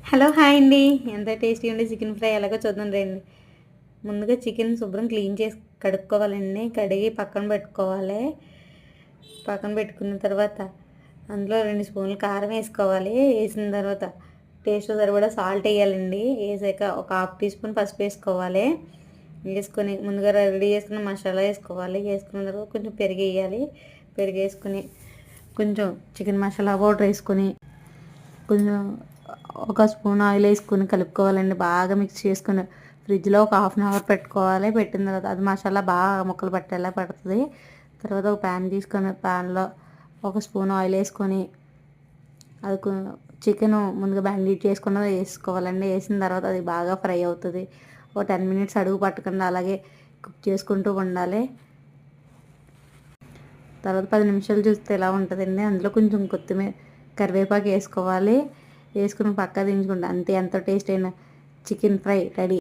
Hello hi అండి. ఎంత tasty ఉండే చికెన్ ఫ్రై ఎలాగో చూద్దాం రండి. ముందుగా చికెన్ శుభ్రం క్లీన్ చేసి కడుక్కోవాలండి. కడిగి పక్కన పెట్టుకోవాలి. పక్కన పెట్టుకున్న తర్వాత అందులో 2 స్పూన్లు కారం వేసుకోవాలి. వేసిన తర్వాత టేస్ట్ సరిపడా సాల్ట్ వేయాలండి. వేసాక ఒక హాఫ్ టీ స్పూన్ పసుపు వేసుకోవాలి. వేసుకొని ముందుగా రెడీ చేసుకున్న మసాలా వేసుకోవాలి. వేసుకున్న తర్వాత కొంచెం పెరుగు వేయాలి. పెరుగు వేసుకొని కొంచెం చికెన్ మసాలా పౌడర్ వేసుకొని కొంచెం ఒక స్పూన్ ఆయిల్ వేసుకొని కలుపుకోవాలండి. బాగా మిక్స్ చేసుకొని ఫ్రిడ్జ్లో ఒక హాఫ్ అన్ అవర్ పెట్టుకోవాలి. పెట్టిన తర్వాత అది మసాలా బాగా ముక్కలు పట్టేలా పడుతుంది. తర్వాత ఒక ప్యాన్ తీసుకొని ప్యాన్లో ఒక స్పూన్ ఆయిల్ వేసుకొని అది చికెన్ ముందుగా మ్యారినేట్ చేసుకున్నది వేసుకోవాలండి. వేసిన తర్వాత అది బాగా ఫ్రై అవుతుంది. ఒక 10 మినిట్స్ అడుగు పట్టకుండా అలాగే కుక్ చేసుకుంటూ ఉండాలి. తర్వాత 10 నిమిషాలు చూస్తే ఎలా ఉంటుందండి. అందులో కొంచెం కొత్తిమీర కరివేపాకు వేసుకోవాలి. వేసుకుని పక్కా దించుకుంటే అంతే, ఎంతో టేస్ట్ అయిన చికెన్ ఫ్రై రెడీ.